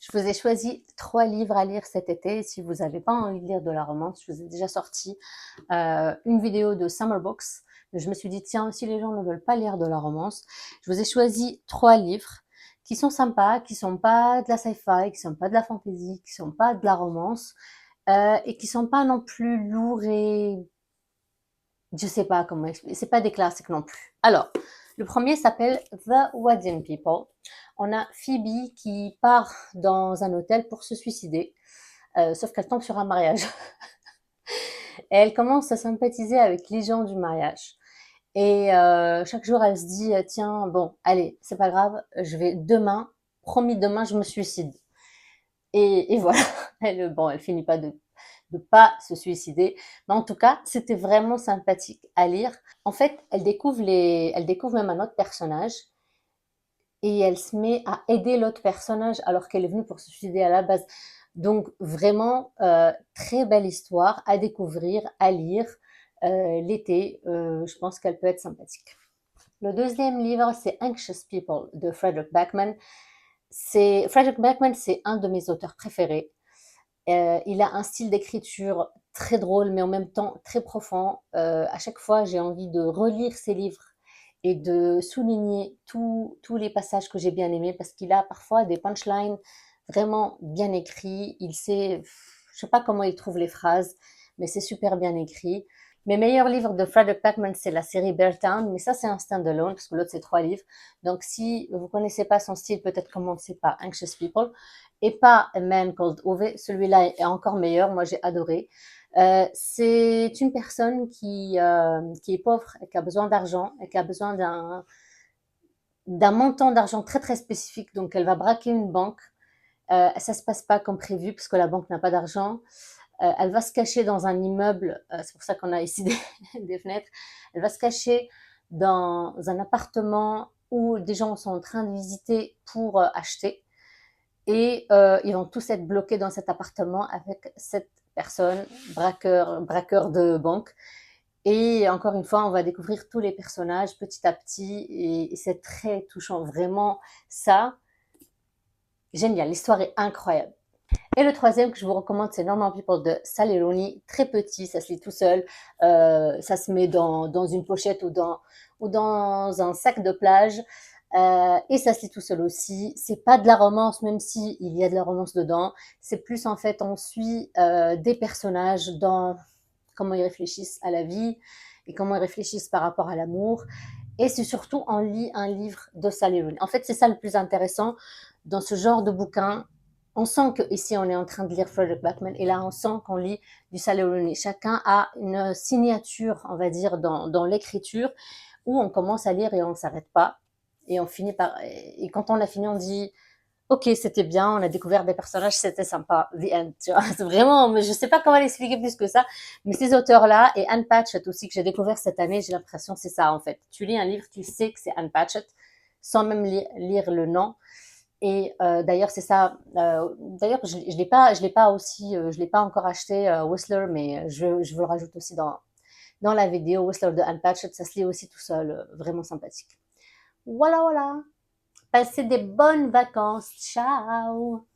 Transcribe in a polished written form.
Je vous ai choisi 3 livres à lire cet été. Si vous n'avez pas envie de lire de la romance, je vous ai déjà sorti une vidéo de Summer Books. Je me suis dit, tiens, si les gens ne veulent pas lire de la romance, je vous ai choisi 3 livres qui sont sympas, qui sont pas de la sci-fi, qui sont pas de la fantasy, qui sont pas de la romance, et qui sont pas non plus lourds et je sais pas comment expliquer. C'est pas des classiques non plus. Alors, le premier s'appelle The Wedding People. On a Phoebe qui part dans un hôtel pour se suicider, sauf qu'elle tombe sur un mariage. Et elle commence à sympathiser avec les gens du mariage. Et chaque jour, elle se dit, tiens, bon, allez, c'est pas grave, je vais demain, promis demain, je me suicide. Et voilà, elle finit pas de pas se suicider. Mais en tout cas, c'était vraiment sympathique à lire. En fait, elle découvre même un autre personnage et elle se met à aider l'autre personnage alors qu'elle est venue pour se suicider à la base. Donc vraiment, très belle histoire à découvrir, à lire l'été. Je pense qu'elle peut être sympathique. Le deuxième livre, c'est Anxious People de Frederick Backman. Frederick Backman, c'est un de mes auteurs préférés. Il a un style d'écriture très drôle, mais en même temps très profond. À chaque fois, j'ai envie de relire ses livres et de souligner tous les passages que j'ai bien aimés parce qu'il a parfois des punchlines vraiment bien écrits. Il sait, je sais pas comment il trouve les phrases, mais c'est super bien écrit. Mes meilleurs livres de Frederick Backman, c'est la série Beartown, mais ça c'est un stand-alone parce que l'autre c'est 3 livres. Donc si vous connaissez pas son style, peut-être commencez par Anxious People et pas A Man Called Ove. Celui-là est encore meilleur, moi j'ai adoré. C'est une personne qui est pauvre et qui a besoin d'argent et qui a besoin d'un montant d'argent très très spécifique. Donc elle va braquer une banque. Ça se passe pas comme prévu parce que la banque n'a pas d'argent. Elle va se cacher dans un immeuble. C'est pour ça qu'on a ici des fenêtres. Elle va se cacher dans un appartement où des gens sont en train de visiter pour acheter. Et ils vont tous être bloqués dans cet appartement avec cette personne, braqueur de banque. Et encore une fois, on va découvrir tous les personnages petit à petit et c'est très touchant. Vraiment, ça, génial. L'histoire est incroyable. Et le troisième que je vous recommande, c'est Normal People de Sally Rooney. Très petit, ça se lit tout seul. Ça se met dans une pochette ou dans un sac de plage. Et ça se lit tout seul aussi. C'est pas de la romance, même si il y a de la romance dedans. C'est plus en fait, on suit des personnages dans comment ils réfléchissent à la vie et comment ils réfléchissent par rapport à l'amour. Et c'est surtout, on lit un livre de Sally Rooney. En fait, c'est ça le plus intéressant dans ce genre de bouquin. On sent qu'ici, on est en train de lire Frederick Backman et là, on sent qu'on lit du Sally Rooney. Chacun a une signature, on va dire, dans l'écriture où on commence à lire et on ne s'arrête pas. Et on finit par. Et quand on a fini, on dit ok, c'était bien, on a découvert des personnages, c'était sympa. The end, tu vois. C'est vraiment, je sais pas comment l'expliquer plus que ça, mais ces auteurs-là, et Anne Patchett aussi, que j'ai découvert cette année, j'ai l'impression que c'est ça, en fait. Tu lis un livre, tu sais que c'est Anne Patchett, sans même lire le nom. Et d'ailleurs, c'est ça. D'ailleurs, je l'ai pas aussi, je l'ai pas encore acheté Whistler, mais je vous le rajoute aussi dans la vidéo. Whistler de Anne Patchett, ça se lit aussi tout seul, vraiment sympathique. Voilà, voilà. Passez des bonnes vacances. Ciao.